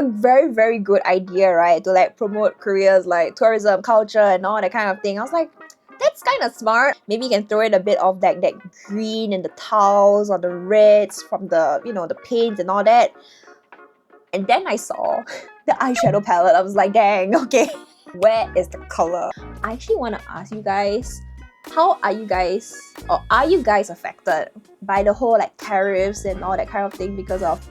a very, very good idea, right? To like promote Korea's like tourism, culture, and all that kind of thing. I was like, that's kind of smart. Maybe you can throw in a bit of that green and the tiles or the reds from the, you know, the paints and all that. And then I saw the eyeshadow palette. I was like, dang, okay. Where is the color? I actually want to ask you guys, how are you guys, or are you guys affected by the whole like tariffs and all that kind of thing because of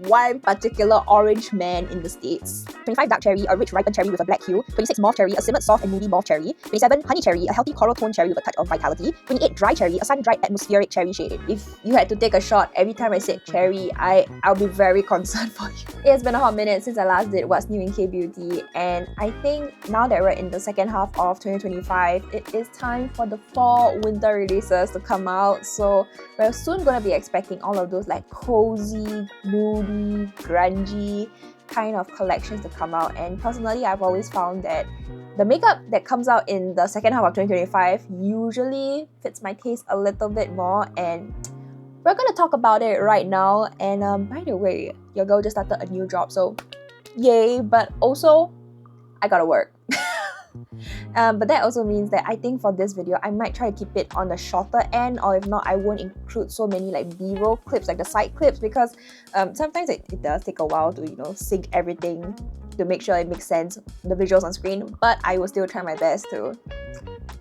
one particular orange man in the States? 25 dark cherry, a rich ripened cherry with a black hue. 26 mauve cherry, a simmered soft and moody mauve cherry. 27 honey cherry, a healthy coral tone cherry with a touch of vitality. 28 dry cherry, a sun-dried atmospheric cherry shade. If you had to take a shot every time I said cherry, I'll be very concerned for you. It has been a hot minute since I last did What's New in Kbeauty, and I think now that we're in the second half of 2025, it is time for the fall-winter releases to come out. So we're soon gonna be expecting all of those like cozy, moody, grungy kind of collections to come out. And personally, I've always found that the makeup that comes out in the second half of 2025 usually fits my taste a little bit more, and we're gonna talk about it right now. And by the way, your girl just started a new job, so yay, but also I gotta work. But that also means that I think for this video, I might try to keep it on the shorter end, or if not, I won't include so many like B-roll clips, like the side clips, because sometimes it does take a while to, you know, sync everything to make sure it makes sense, the visuals on screen. But I will still try my best to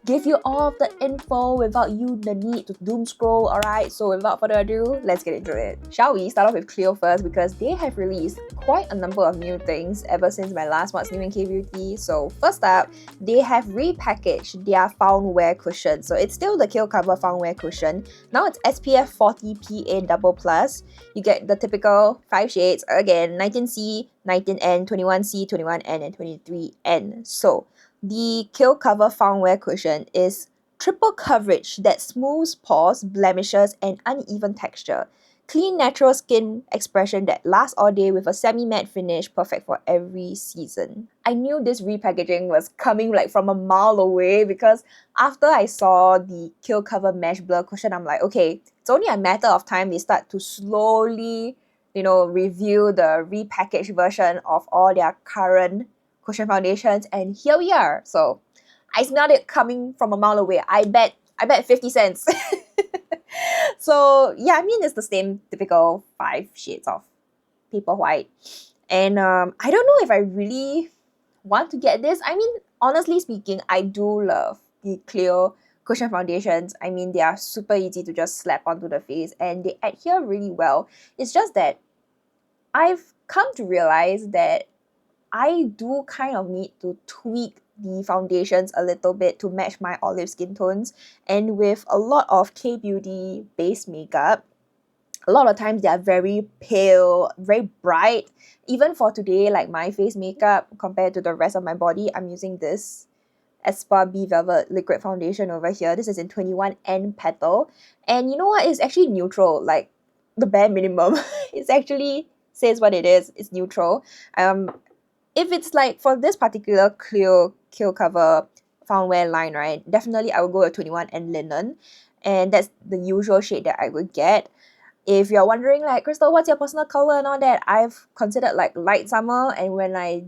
give you all of the info without you the need to doom scroll. Alright, so without further ado, let's get into it. Shall we start off with Clio first, because they have released quite a number of new things ever since my last What's New in Kbeauty. So first up, they have repackaged their found wear cushion. So it's still the Kill Cover found wear cushion. Now it's SPF 40 PA double plus. You get the typical 5 shades, again 19C, 19N, 21C, 21N, and 23N. So the Kill Cover found wear cushion is triple coverage that smooths pores, blemishes, and uneven texture. Clean, natural skin expression that lasts all day with a semi-matte finish, perfect for every season. I knew this repackaging was coming like from a mile away, because after I saw the Kill Cover Mesh Blur cushion, I'm like, okay, it's only a matter of time they start to slowly, you know, review the repackaged version of all their current cushion foundations, and here we are. So I smelled it coming from a mile away. I bet 50 cents. So yeah, I mean, it's the same typical 5 shades of paper white. And I don't know if I really want to get this. I mean, honestly speaking, I do love the Clio cushion foundations. I mean, they are super easy to just slap onto the face and they adhere really well. It's just that I've come to realize that I do kind of need to tweak the foundations a little bit to match my olive skin tones. And with a lot of Kbeauty base makeup, a lot of times they are very pale, very bright. Even for today, like my face makeup compared to the rest of my body, I'm using this Espoir Bee Velvet liquid foundation over here. This is in 21N Petal. And you know what? It's actually neutral, like the bare minimum. It's actually says what it is. It's neutral. If it's like for this particular Clio Kill Cover found wear line, right, definitely I would go with 21N Linen, and that's the usual shade that I would get. If you're wondering like, Crystal, what's your personal color and all that, I've considered like light summer, and when I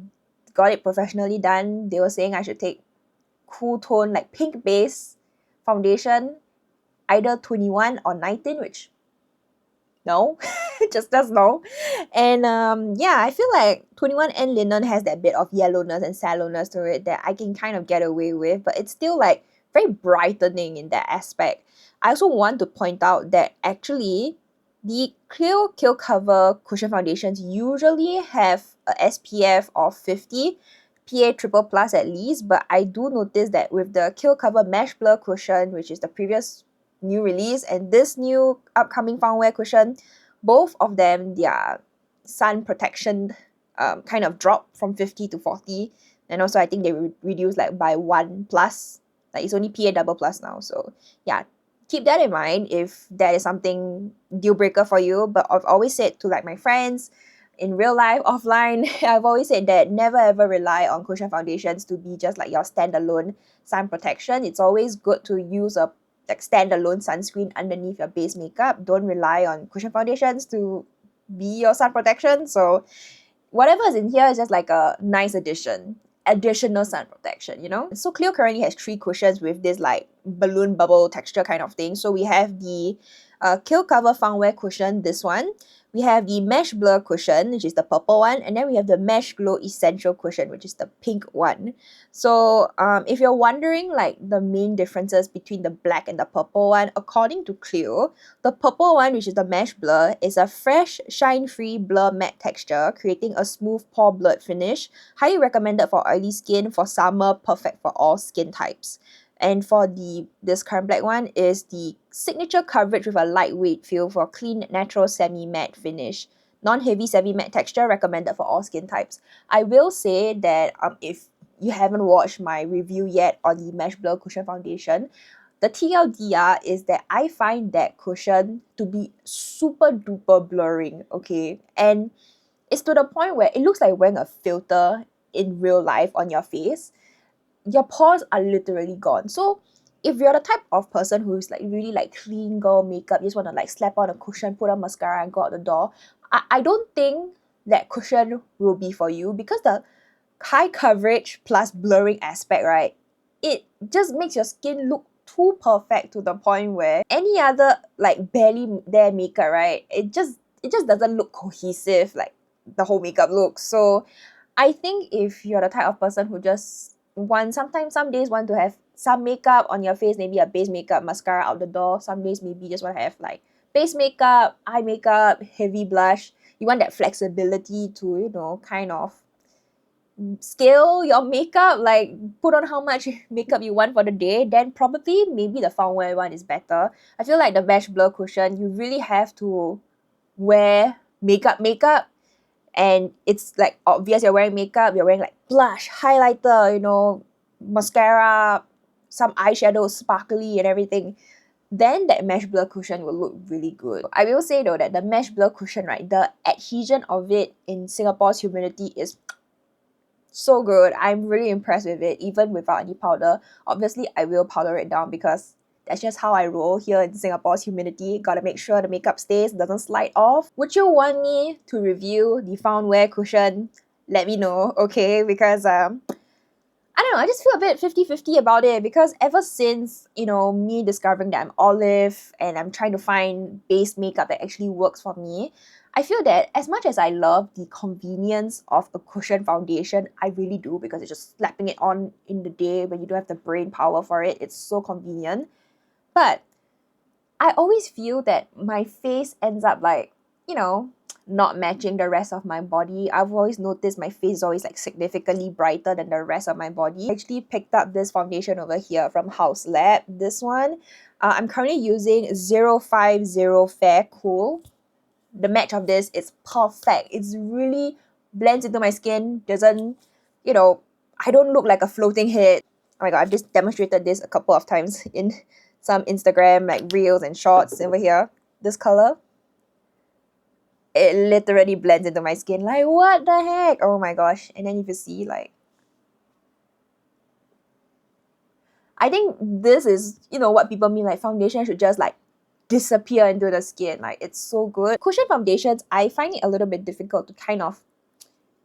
got it professionally done, they were saying I should take cool tone like pink base foundation, either 21 or 19, which no, just no. And yeah, I feel like 21N Linen has that bit of yellowness and sallowness to it that I can kind of get away with, but it's still like very brightening in that aspect. I also want to point out that actually the Clio Kill Cover cushion foundations usually have a SPF of 50 PA triple plus at least, but I do notice that with the Kill Cover Mesh Blur cushion, which is the previous new release, and this new upcoming found wear cushion, both of them, their sun protection kind of dropped from 50 to 40, and also I think they reduced like by 1 plus, like it's only PA double plus now. So yeah, keep that in mind if that is something deal breaker for you. But I've always said to like my friends in real life, offline, I've always said that never ever rely on cushion foundations to be just like your standalone sun protection. It's always good to use a like standalone sunscreen underneath your base makeup. Don't rely on cushion foundations to be your sun protection. So whatever is in here is just like a nice additional sun protection, you know? So Clio currently has 3 cushions with this like balloon bubble texture kind of thing. So we have the Kill Cover Found Wear cushion, this one. We have the Mesh Blur cushion, which is the purple one, and then we have the Mesh Glow Essential cushion, which is the pink one. So if you're wondering like the main differences between the black and the purple one, according to Clio, the purple one, which is the Mesh Blur, is a fresh, shine-free blur matte texture, creating a smooth pore blurred finish. Highly recommended for oily skin, for summer, perfect for all skin types. And for this current black one is the signature coverage with a lightweight feel for clean, natural, semi-matte finish. Non-heavy, semi-matte texture, recommended for all skin types. I will say that if you haven't watched my review yet on the Mesh Blur Cushion Foundation, the TLDR is that I find that cushion to be super duper blurring, okay? And it's to the point where it looks like wearing a filter in real life on your face. Your pores are literally gone. So if you're the type of person who's like really like clean girl makeup, you just want to like slap on a cushion, put on mascara and go out the door, I don't think that cushion will be for you, because the high coverage plus blurring aspect, right, it just makes your skin look too perfect to the point where any other like barely there makeup, right, it just doesn't look cohesive like the whole makeup looks. So I think if you're the type of person who just sometimes some days want to have some makeup on your face, maybe a base makeup, mascara out the door, some days maybe just want to have like base makeup, eye makeup, heavy blush, you want that flexibility to, you know, kind of scale your makeup, like put on how much makeup you want for the day, then probably maybe the found wear one is better. I feel like the Mesh Blur cushion, you really have to wear makeup, and it's like obvious you're wearing makeup, you're wearing like blush, highlighter, you know, mascara, some eyeshadow, sparkly and everything, then that Mesh Blur cushion will look really good. I will say though that the Mesh Blur cushion, right, the adhesion of it in Singapore's humidity is so good. I'm really impressed with it, even without any powder. Obviously, I will powder it down because that's just how I roll here in Singapore's humidity. Gotta make sure the makeup stays, doesn't slide off. Would you want me to review the Found Wear cushion? Let me know, okay? Because I don't know, I just feel a bit 50-50 about it, because ever since, you know, me discovering that I'm olive and I'm trying to find base makeup that actually works for me, I feel that as much as I love the convenience of a cushion foundation, I really do, because it's just slapping it on in the day when you don't have the brain power for it. It's so convenient. But I always feel that my face ends up like, you know, not matching the rest of my body. I've always noticed my face is always like significantly brighter than the rest of my body. I actually picked up this foundation over here from House Lab, this one. I'm currently using 050 Fair Cool. The match of this is perfect. It's really blends into my skin, doesn't, you know, I don't look like a floating head. Oh my god, I've just demonstrated this a couple of times in some Instagram like reels and shorts over here. This color, it literally blends into my skin. Like, what the heck? Oh my gosh. And then if you see, like, I think this is, you know, what people mean like foundation should just like disappear into the skin. Like, it's so good. Cushion foundations, I find it a little bit difficult to kind of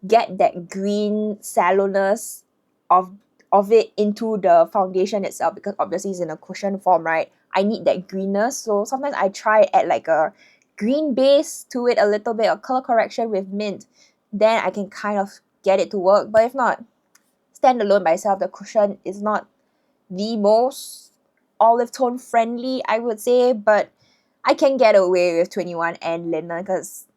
get that green sallowness of it into the foundation itself, because obviously it's in a cushion form, right? I need that greenness. So sometimes I try add like a green base to it a little bit, or color correction with mint. Then I can kind of get it to work. But if not, standalone by itself, the cushion is not the most olive tone friendly, I would say, but I can get away with 21 and linen, because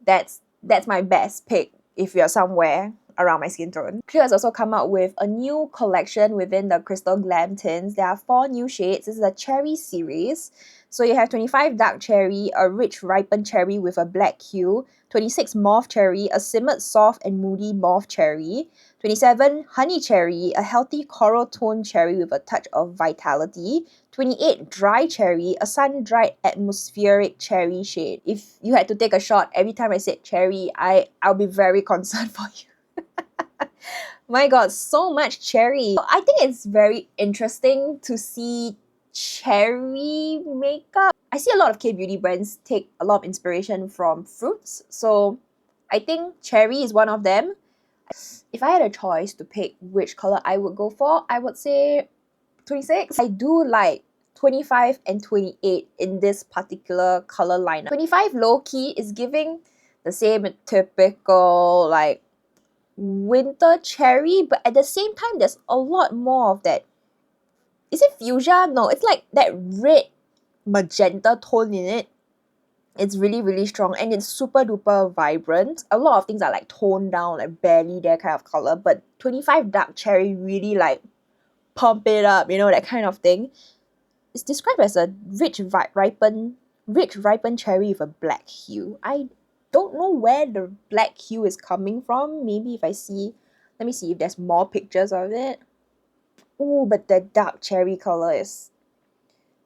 that's my best pick if you're somewhere around my skin tone. Clio has also come out with a new collection within the Crystal Glam tints. There are 4 new shades. This is a cherry series. So you have 25 dark cherry, a rich ripened cherry with a black hue, 26 mauve cherry, a simmered soft and moody mauve cherry, 27 honey cherry, a healthy coral tone cherry with a touch of vitality, 28 dry cherry, a sun-dried atmospheric cherry shade. If you had to take a shot every time I said cherry, I'll be very concerned for you. My god, so much cherry. I think it's very interesting to see cherry makeup. I see a lot of K-beauty brands take a lot of inspiration from fruits. So I think cherry is one of them. If I had a choice to pick which color I would go for, I would say 26. I do like 25 and 28 in this particular color lineup. 25 low-key is giving the same typical like winter cherry, but at the same time there's a lot more of that. Is it fuchsia? No, it's like that red magenta tone in it. It's really, really strong and it's super duper vibrant. A lot of things are like toned down, like barely there kind of color, but 25 dark cherry really like pump it up, you know, that kind of thing. It's described as a rich ripened cherry with a black hue. I don't know where the black hue is coming from. Maybe if I see, let me see if there's more pictures of it. Oh, but the dark cherry color is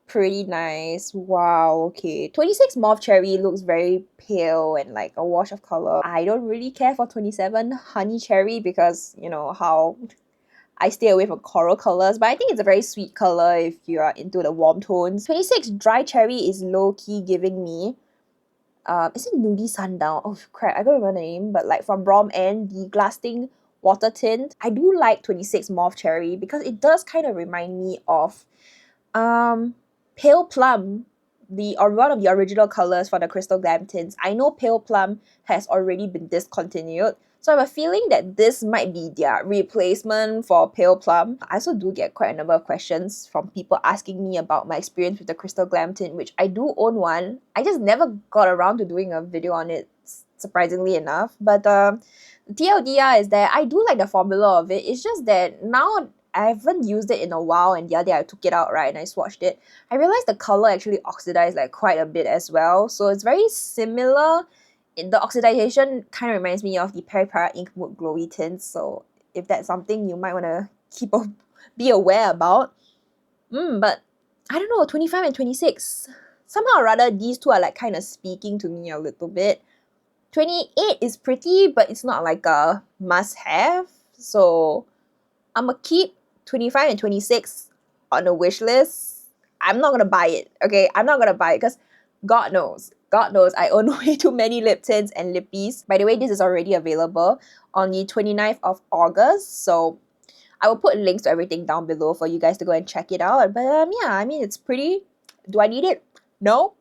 pretty nice. Wow, okay. 26 mauve cherry looks very pale and like a wash of color. I don't really care for 27 honey cherry because, you know, how I stay away from coral colors, but I think it's a very sweet color if you are into the warm tones. 26 dry cherry is low-key giving me is it Nudie Sundown? Oh crap, I don't remember the name, but like from Rom N, the Glasting Water Tint. I do like 26 Mauve Cherry because it does kind of remind me of Pale Plum, one of the original colors for the Crystal Glam tints. I know Pale Plum has already been discontinued, so I have a feeling that this might be their replacement for Pale Plum. I also do get quite a number of questions from people asking me about my experience with the Crystal Glam tint, which I do own one. I just never got around to doing a video on it, surprisingly enough. But TLDR is that I do like the formula of it. It's just that now I haven't used it in a while, and the other day I took it out, right, and I swatched it. I realized the color actually oxidized like quite a bit as well. So it's very similar. The oxidization kind of reminds me of the Peri Para Ink Mood Glowy tints. So if that's something you might want to be aware about. But I don't know, 25 and 26. Somehow or rather, these two are like kind of speaking to me a little bit. 28 is pretty, but it's not like a must-have. So I'm gonna keep 25 and 26 on the wish list. I'm not gonna buy it, okay? I'm not gonna buy it because God knows, I own way too many lip tints and lippies. By the way, this is already available on the 29th of August. So I will put links to everything down below for you guys to go and check it out. But yeah, I mean, it's pretty. Do I need it? No.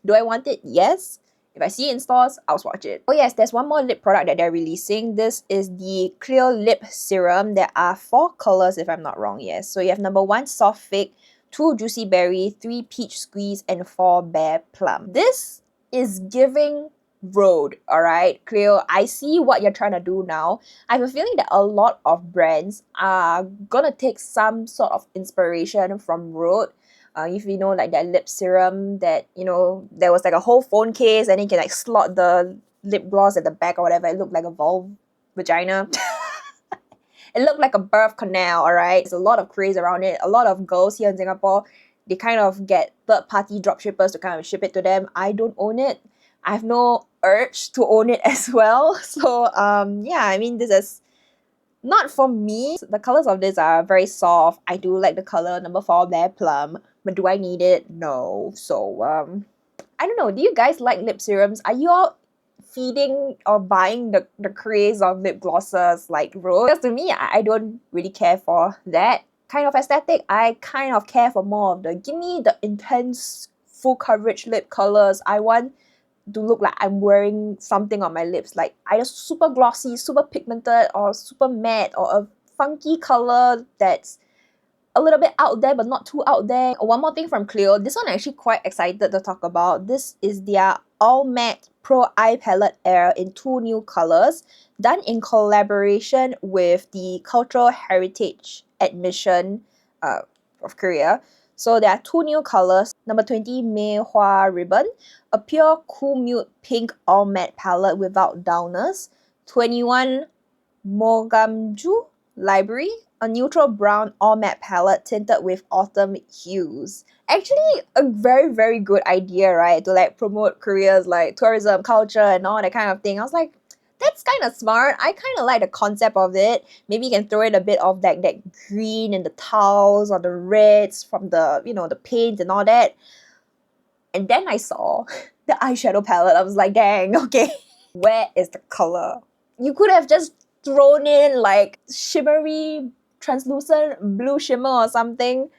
Do I want it? Yes. If I see it in stores, I'll swatch it. Oh yes, there's one more lip product that they're releasing. This is the Clio Lip Serum. There are 4 colors if I'm not wrong, yes. So you have number 1, Soft Fig, 2, Juicy Berry, 3, Peach Squeeze, and 4, Bare Plum. This is giving road, alright? Clio, I see what you're trying to do now. I have a feeling that a lot of brands are gonna take some sort of inspiration from road. If you know, like that lip serum that, you know, there was like a whole phone case and then you can like slot the lip gloss at the back or whatever. It looked like a vulve vagina. It looked like a birth canal, alright? There's a lot of craze around it. A lot of girls here in Singapore, they kind of get third-party dropshippers to kind of ship it to them. I don't own it. I have no urge to own it as well. So, yeah, I mean, this is not for me. The colors of this are very soft. I do like the color number 4, Bare Plum. But do I need it? No. So, I don't know. Do you guys like lip serums? Are you all feeding or buying the craze of lip glosses like Rose? Because to me, I don't really care for that kind of aesthetic. I kind of care for more of the, give me the intense full coverage lip colors. I want to look like I'm wearing something on my lips, like either super glossy, super pigmented, or super matte, or a funky color that's a little bit out there but not too out there. One more thing from Clio, this one I'm actually quite excited to talk about. This is their All Matte Pro Eye Palette Air in 2 new colors, done in collaboration with the Cultural Heritage Admission of Korea. So there are 2 new colors. Number 20, Mei Hua Ribbon, a pure cool nude pink all matte palette without downers. 21, Mogamju Library, a neutral brown all matte palette tinted with autumn hues. Actually, a very, very good idea, right? To like promote Korea's like tourism, culture, and all that kind of thing. I was like, that's kind of smart. I kind of like the concept of it. Maybe you can throw in a bit of that green in the tiles or the reds from the, you know, the paint and all that. And then I saw the eyeshadow palette. I was like, dang, okay. Where is the color? You could have just thrown in like shimmery, translucent blue shimmer or something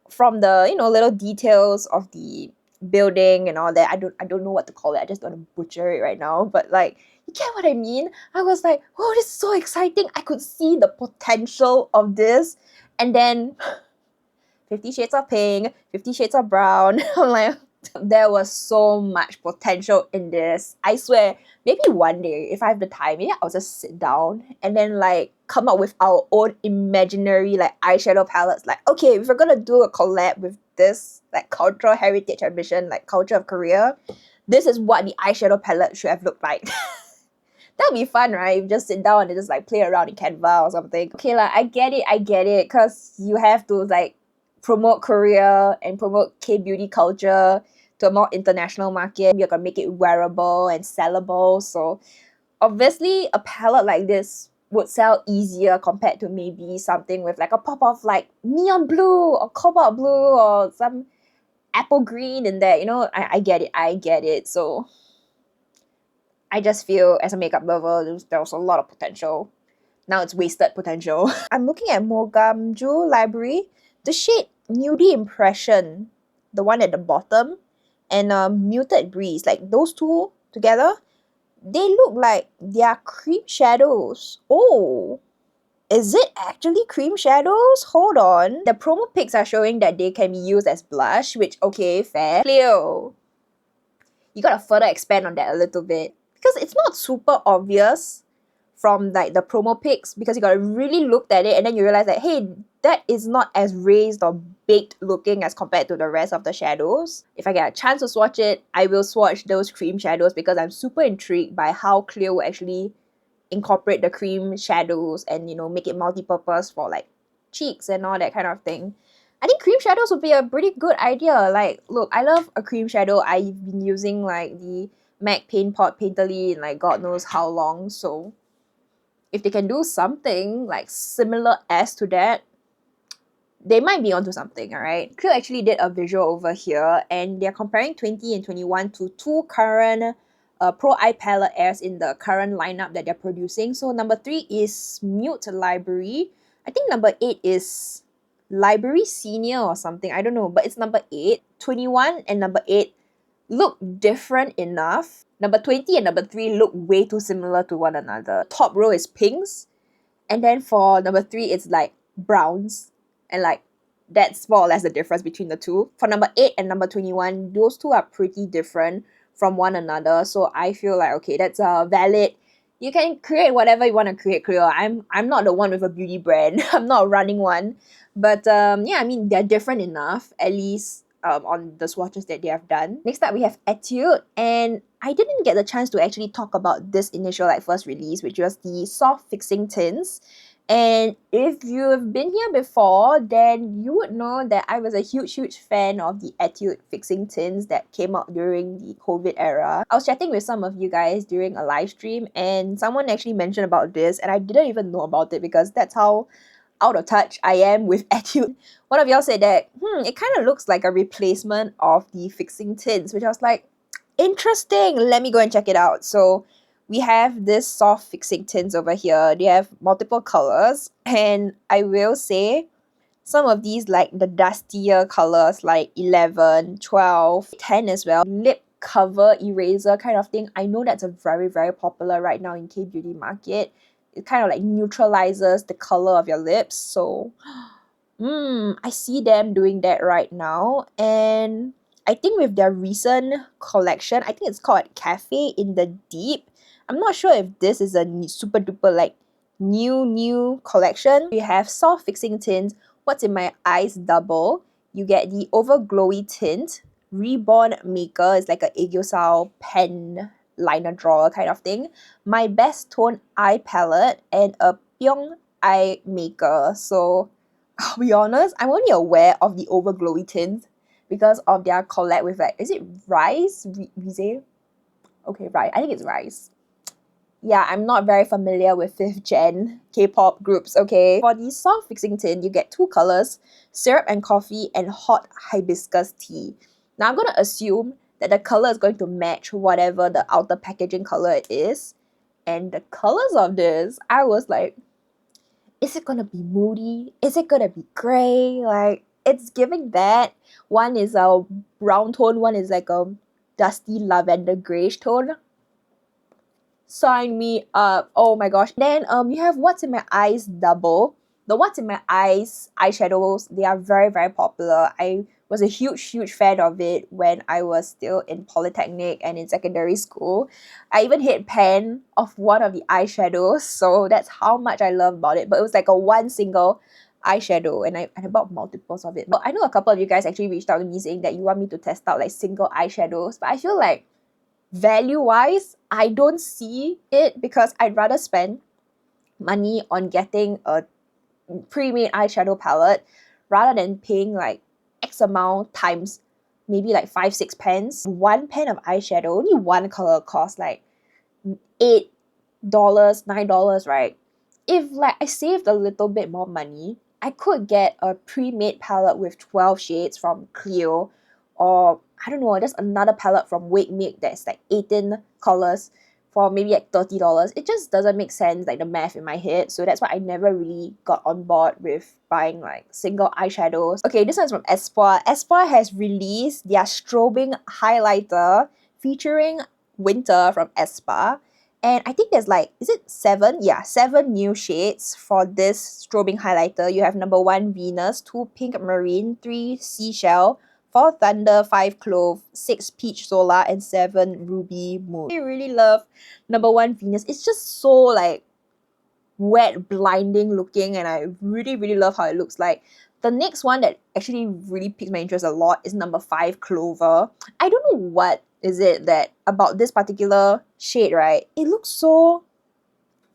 from the, you know, little details of the building and all that. I don't know what to call it. I just don't want to butcher it right now. But like, you get what I mean? I was like, oh, this is so exciting. I could see the potential of this. And then 50 Shades of Pink, 50 Shades of Brown. I'm like, there was so much potential in this. I swear, maybe one day, if I have the time, maybe I'll just sit down and then like come up with our own imaginary like eyeshadow palettes. Like, okay, if we're gonna do a collab with this like cultural heritage ambition, like culture of Korea, this is what the eyeshadow palette should have looked like. That would be fun, right? You just sit down and just like play around in Canva or something. Okay, like I get it, because you have to like promote Korea and promote K-beauty culture to a more international market. You're gonna make it wearable and sellable. So obviously a palette like this would sell easier compared to maybe something with like a pop of like neon blue or cobalt blue or some apple green in there. You know, I get it. So I just feel as a makeup lover, there was a lot of potential. Now it's wasted potential. I'm looking at Mogamju Library. The shade Nudie Impression, the one at the bottom, and Muted Breeze, like those two together, they look like they are cream shadows. Oh, is it actually cream shadows? Hold on. The promo pics are showing that they can be used as blush, which, okay, fair. Clio, you gotta further expand on that a little bit, because it's not super obvious from like the promo pics, because you gotta really look at it and then you realize that, hey, that is not as raised or baked looking as compared to the rest of the shadows. If I get a chance to swatch it, I will swatch those cream shadows because I'm super intrigued by how Clio will actually incorporate the cream shadows and, you know, make it multi-purpose for like cheeks and all that kind of thing. I think cream shadows would be a pretty good idea. Like, look, I love a cream shadow. I've been using like the MAC Paint Pot Painterly in like God knows how long, so if they can do something like similar as to that, they might be onto something, alright? Clio actually did a visual over here and they're comparing 20 and 21 to two current Pro Eye Palette Airs in the current lineup that they're producing. So number 3 is Mute Library. I think number 8 is Library Senior or something. I don't know, but it's number 8. 21 and number 8 look different enough. Number 20 and number 3 look way too similar to one another. Top row is pinks, and then for number 3 it's like browns, and like that's more or less the difference between the two. For number 8 and number 21, those two are pretty different from one another, so I feel like, okay, that's valid. You can create whatever you want to create, Clio. I'm not the one with a beauty brand. I'm not running one. But yeah, I mean, they're different enough, at least on the swatches that they have done. Next up, we have Etude, and I didn't get the chance to actually talk about this initial like first release, which was the soft fixing tints. And if you've been here before, then you would know that I was a huge fan of the Etude fixing tints that came out during the COVID era. I was chatting with some of you guys during a live stream and someone actually mentioned about this and I didn't even know about it because that's how out of touch I am with Etude. One of y'all said that, it kind of looks like a replacement of the fixing tints, which I was like, interesting, let me go and check it out. So we have this soft fixing tints over here. They have multiple colors, and I will say some of these, like the dustier colors like 11, 12, 10 as well, lip cover eraser kind of thing. I know that's a very popular right now in K-beauty market. It kind of like neutralizes the color of your lips. So I see them doing that right now. And I think with their recent collection, I think it's called Cafe in the Deep. I'm not sure if this is a super duper like new collection. We have soft fixing tint, What's in My Eyes Double. You get the over glowy tint, Reborn Maker is like a aegyo pen liner drawer kind of thing, My Best Tone Eye Palette, and a Pyong Eye Maker. So I'll be honest, I'm only aware of the over glowy tints because of their collab with like, is it Rise? Rise? Okay, right. I think it's Rise. Yeah, I'm not very familiar with 5th gen K-pop groups, okay? For the soft fixing tint, you get 2 colors, Syrup and Coffee and Hot Hibiscus Tea. Now, I'm going to assume that the color is going to match whatever the outer packaging color it is. And the colors of this, I was like, is it gonna be moody? Is it gonna be gray? Like, it's giving that. One is a brown tone, one is like a dusty lavender grayish tone. Sign me up. Oh my gosh. Then you have What's in My Eyes Double. The What's in My Eyes eyeshadows, they are very, very popular. I was a huge fan of it when I was still in polytechnic and in secondary school. I even hit pan of one of the eyeshadows, so that's how much I love about it. But it was like a one single eyeshadow, and I bought multiples of it. But I know a couple of you guys actually reached out to me saying that you want me to test out like single eyeshadows, but I feel like value-wise, I don't see it, because I'd rather spend money on getting a pre-made eyeshadow palette rather than paying like X amount times maybe like 5-6 pence. One pen of eyeshadow, only one color costs like $8, $9, right? If like I saved a little bit more money, I could get a pre-made palette with 12 shades from Clio, or I don't know, just another palette from Wake Make that's like 18 colors for maybe like $30. It just doesn't make sense, like the math in my head. So that's why I never really got on board with buying like single eyeshadows. Okay, this one's from Espoir. Espoir has released their strobing highlighter featuring Winter from Espoir. And I think there's like, is it 7? Yeah, 7 new shades for this strobing highlighter. You have number 1 Venus, 2 Pink Marine, 3 Seashell, 4 Thunder, 5 Clove, 6 Peach Solar, and 7 Ruby Moon. I really love number 1 Venus. It's just so like wet, blinding looking, and I really love how it looks like. The next one that actually really piques my interest a lot is number 5 Clover. I don't know what is it that about this particular shade, right? It looks so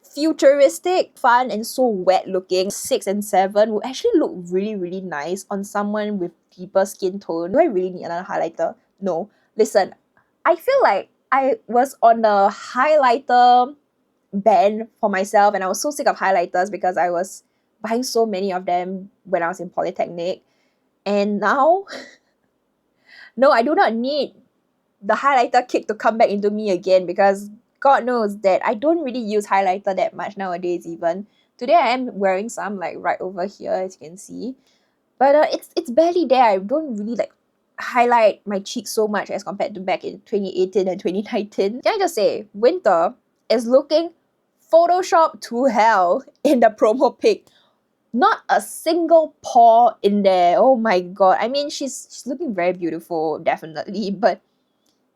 futuristic, fun, and so wet looking. 6 and 7 would actually look really nice on someone with deeper skin tone. Do I really need another highlighter? No. Listen, I feel like I was on a highlighter ban for myself, and I was so sick of highlighters because I was buying so many of them when I was in polytechnic. And now, no, I do not need the highlighter kick to come back into me again, because God knows that I don't really use highlighter that much nowadays even. Today I am wearing some like right over here, as you can see. But it's barely there. I don't really like highlight my cheeks so much as compared to back in 2018 and 2019. Can I just say, Winter is looking Photoshop to hell in the promo pic. Not a single pore in there. Oh my god. I mean, she's looking very beautiful, definitely, but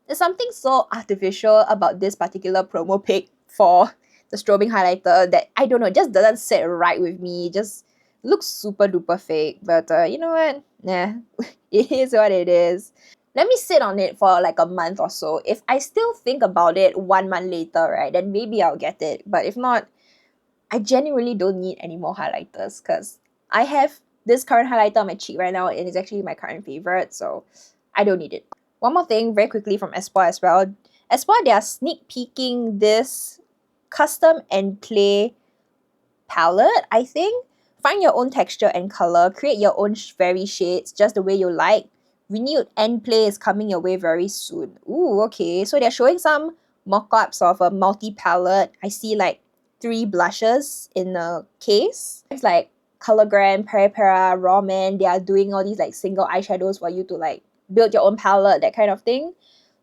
there's something so artificial about this particular promo pic for the strobing highlighter that, I don't know, it just doesn't sit right with me. It just looks super duper fake. But you know what? Nah, it is what it is. Let me sit on it for like a month or so. If I still think about it 1 month later, right, then maybe I'll get it. But if not, I genuinely don't need any more highlighters, because I have this current highlighter on my cheek right now, and it's actually my current favorite, so I don't need it. One more thing very quickly from Espoir as well. Espoir, they are sneak peeking this custom and play palette, I think. Find your own texture and color, create your own fairy shades just the way you like. Renewed End Play is coming your way very soon. Ooh, okay. So they're showing some mock-ups of a multi-palette. I see like 3 blushes in a case. It's like Cologram, Pera, Raw Man. They are doing all these like single eyeshadows for you to like build your own palette, that kind of thing.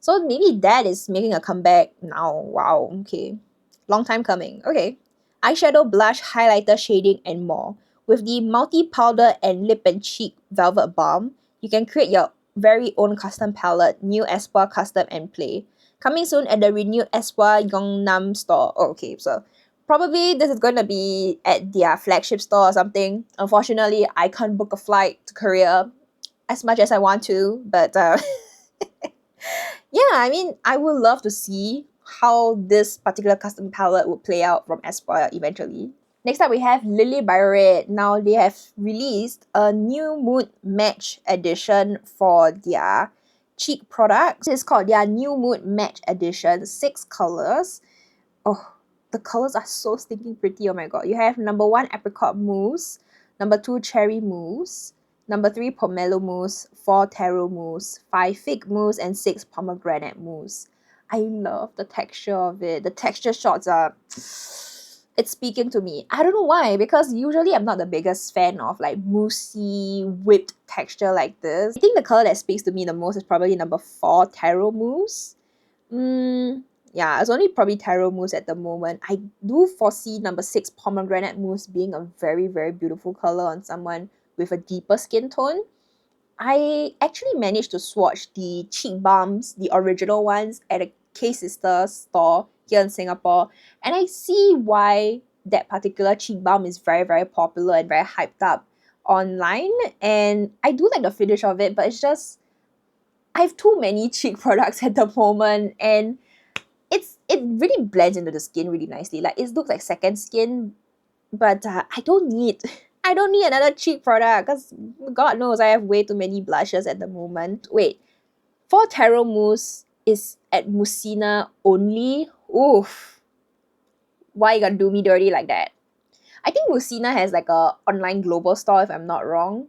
So maybe that is making a comeback now. Wow, okay. Long time coming. Okay. Eyeshadow, blush, highlighter, shading, and more. With the multi-powder and lip and cheek velvet balm, you can create your very own custom palette, new Espoir Custom and Play. Coming soon at the renewed Espoir Yongnam store. Oh, okay, so probably this is going to be at their flagship store or something. Unfortunately, I can't book a flight to Korea as much as I want to, but yeah, I mean, I would love to see how this particular custom palette would play out from Espoir eventually. Next up, we have Lilybyred. Now, they have released a new Mood Match edition for their cheek products. It's called their New Mood Match Edition, 6 colors. Oh, the colors are so stinking pretty, oh my god. You have number 1 Apricot Mousse, number 2 Cherry Mousse, Number 3, pomelo mousse. 4, taro mousse. 5, fig mousse. And 6, pomegranate mousse. I love the texture of it. The texture shots are... It's speaking to me. I don't know why, because usually I'm not the biggest fan of like moussey, whipped texture like this. I think the color that speaks to me the most is probably number 4, taro mousse. Yeah, it's only probably taro mousse at the moment. I do foresee number 6, pomegranate mousse, being a very, very beautiful color on someone with a deeper skin tone. I actually managed to swatch the cheek balms, the original ones, at a K-Sister store here in Singapore, and I see why that particular cheek balm is very, very popular and very hyped up online. And I do like the finish of it, but it's just, I have too many cheek products at the moment, and it really blends into the skin really nicely. Like, it looks like second skin, but I don't need another cheek product, because God knows I have way too many blushes at the moment. Wait, 4, taro mousse is at Mucina only? Oof. Why you gotta do me dirty like that? I think Mucina has like a online global store, if I'm not wrong.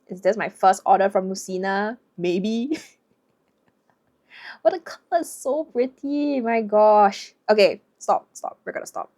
Is this my first order from Mucina? Maybe. But the color is so pretty, my gosh. Okay, stop. We're gonna stop.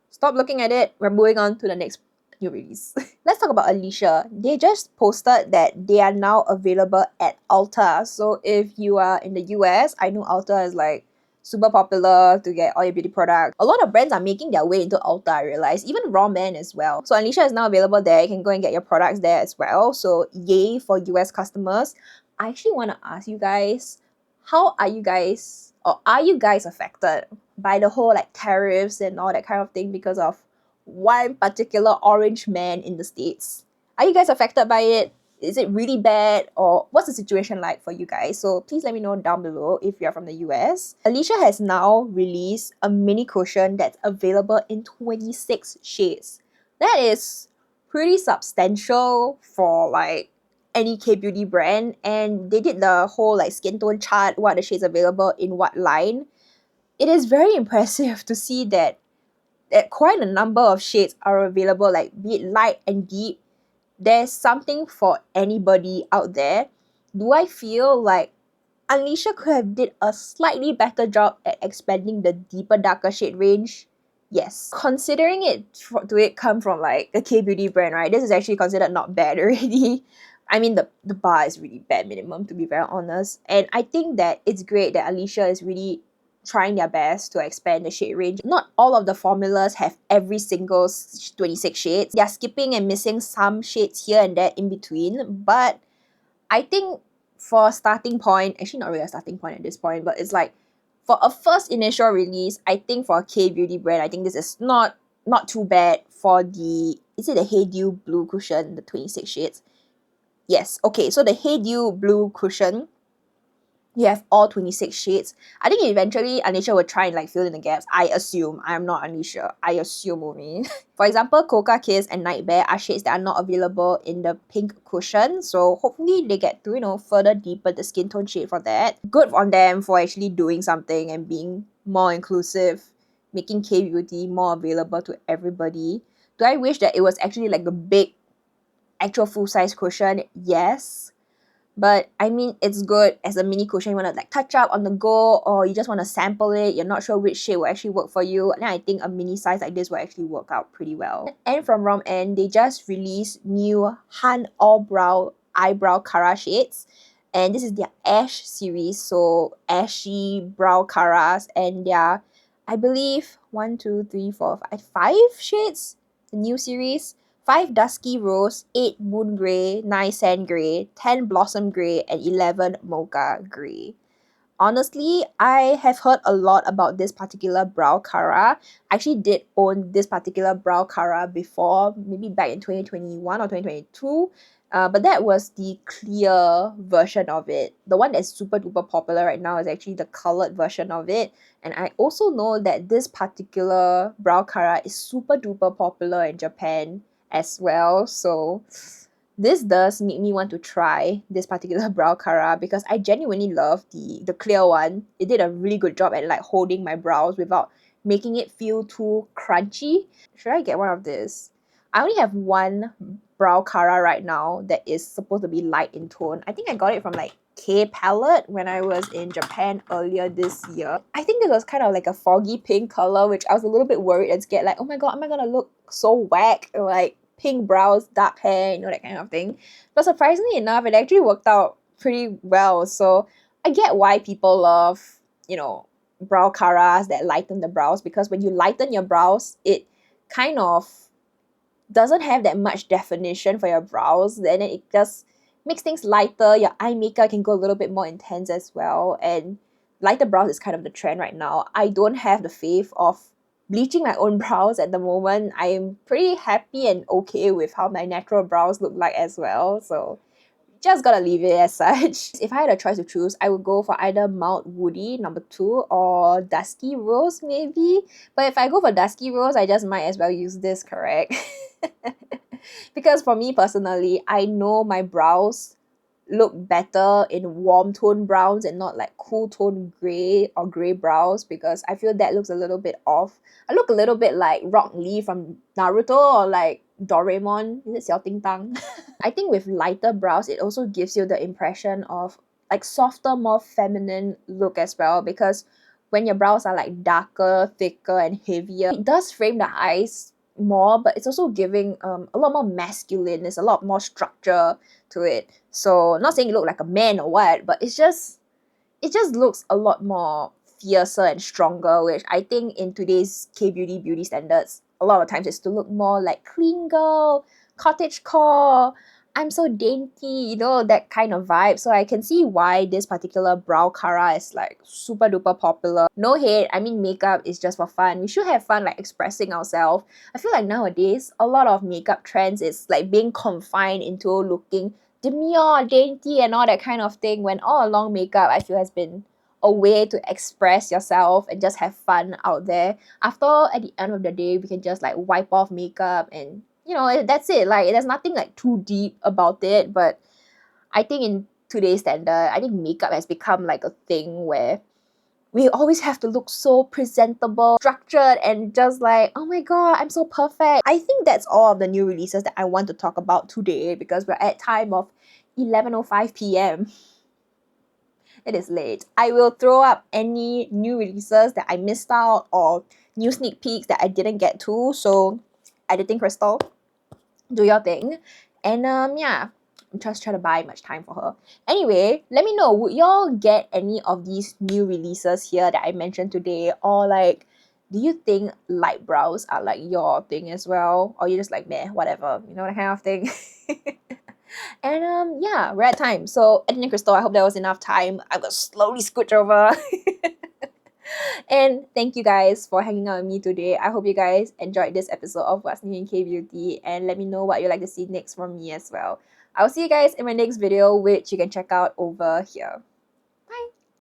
Stop looking at it. We're moving on to the next new release. Let's talk about Unleashia. They just posted that they are now available at Ulta. So if you are in the US, I know Ulta is like super popular to get all your beauty products. A lot of brands are making their way into Ulta, I realize. Even Raw Man as well. So Unleashia is now available there. You can go and get your products there as well. So yay for US customers. I actually want to ask you guys, how are you guys, or are you guys affected by the whole like tariffs and all that kind of thing because of one particular orange man in the States? Are you guys affected by it? Is it really bad, or what's the situation like for you guys? So please let me know down below if you're from the US. Unleashia has now released a mini cushion that's available in 26 shades. That is pretty substantial for like any K-beauty brand, and they did the whole like skin tone chart, what the shades available in what line. It is very impressive to see that quite a number of shades are available, like be it light and deep. There's something for anybody out there. Do I feel like Unleashia could have did a slightly better job at expanding the deeper, darker shade range? Yes. Considering it come from like a K-beauty brand, right? This is actually considered not bad already. I mean, the bar is really bare minimum, to be very honest. And I think that it's great that Unleashia is really trying their best to expand the shade range. Not all of the formulas have every single 26 shades. They're skipping and missing some shades here and there in between. But I think for a starting point, actually not really a starting point at this point, but it's like for a first initial release, I think for a K-beauty brand, I think this is not too bad for the, is it the Hey Dew blue cushion, the 26 shades? Yes, okay, so the Hey Dew blue cushion, you have all 26 shades. I think eventually Unleashia will try and like fill in the gaps. I assume. I'm not Unleashia. I assume only. For example, Coca Kiss and Night Bear are shades that are not available in the pink cushion. So hopefully they get to, you know, further deepen the skin tone shade for that. Good on them for actually doing something and being more inclusive, making K-beauty more available to everybody. Do I wish that it was actually like a big, actual full-size cushion? Yes. But I mean, it's good as a mini cushion. You want to like touch up on the go, or you just want to sample it. You're not sure which shade will actually work for you. And then I think a mini size like this will actually work out pretty well. And from Rom N, they just released new Hanall Brow Cara shades. And this is their Ash series. So ashy brow caras. And they're, I believe, 1, 2, 3, 4, 5 shades. The new series. 5 Dusky Rose, 8 Moon Grey, 9 Sand Grey, 10 Blossom Grey, and 11 Mocha Grey. Honestly, I have heard a lot about this particular brow cara. I actually did own this particular brow cara before, maybe back in 2021 or 2022. But that was the clear version of it. The one that's super duper popular right now is actually the colored version of it. And I also know that this particular brow cara is super duper popular in Japan as well. So this does make me want to try this particular brow cara, because I genuinely love the clear one. It did a really good job at like holding my brows without making it feel too crunchy. Should I get one of this? I only have one Brow Cara right now that is supposed to be light in tone. I think I got it from like K palette when I was in Japan earlier this year. I think this was kind of like a foggy pink color, which I was a little bit worried and scared, like, oh my god, am I gonna look so whack? Like pink brows, dark hair, you know, that kind of thing. But surprisingly enough, it actually worked out pretty well. So I get why people love, you know, brow caras that lighten the brows, because when you lighten your brows, it kind of doesn't have that much definition for your brows, then it just makes things lighter. Your eye makeup can go a little bit more intense as well, and lighter brows is kind of the trend right now. I don't have the faith of bleaching my own brows at the moment. I'm pretty happy and okay with how my natural brows look like as well, so just gotta leave it as such. If I had a choice to choose, I would go for either Mild Woody number 2 or Dusky Rose maybe. But if I go for Dusky Rose, I just might as well use this, correct? Because for me personally, I know my brows look better in warm tone browns and not like cool tone grey or grey brows, because I feel that looks a little bit off. I look a little bit like Rock Lee from Naruto or like Doraemon. Is it Xiao Ting Tang? I think with lighter brows, it also gives you the impression of like softer, more feminine look as well, because when your brows are like darker, thicker and heavier, it does frame the eyes more, but it's also giving a lot more masculine. There's a lot more structure to it. So not saying you look like a man or what, but it just looks a lot more fiercer and stronger, which I think in today's beauty standards, a lot of times it's to look more like clean girl, cottagecore, I'm so dainty, you know, that kind of vibe. So I can see why this particular brow cara is like super duper popular. No hate, I mean makeup is just for fun. We should have fun like expressing ourselves. I feel like nowadays, a lot of makeup trends is like being confined into looking demure, dainty and all that kind of thing, when all along makeup I feel has been a way to express yourself and just have fun out there. After all, at the end of the day, we can just like wipe off makeup and, you know, that's it. Like there's nothing like too deep about it. But I think in today's standard, I think makeup has become like a thing where we always have to look so presentable, structured, and just like, oh my god, I'm so perfect. I think that's all of the new releases that I want to talk about today, because we're at time of 11:05 p.m. It is late. I will throw up any new releases that I missed out or new sneak peeks that I didn't get to. So, editing Crystal, do your thing. And yeah, I'm just trying to buy much time for her. Anyway, let me know, would y'all get any of these new releases here that I mentioned today? Or like, do you think light brows are like your thing as well? Or you just like, meh, whatever, you know, that kind of thing? And yeah, we're at time. So editing Crystal, I hope that was enough time. I'm gonna slowly scooch over. And thank you guys for hanging out with me today. I hope you guys enjoyed this episode of What's New in K-Beauty, and let me know what you'd like to see next from me as well. I'll see you guys in my next video, which you can check out over here.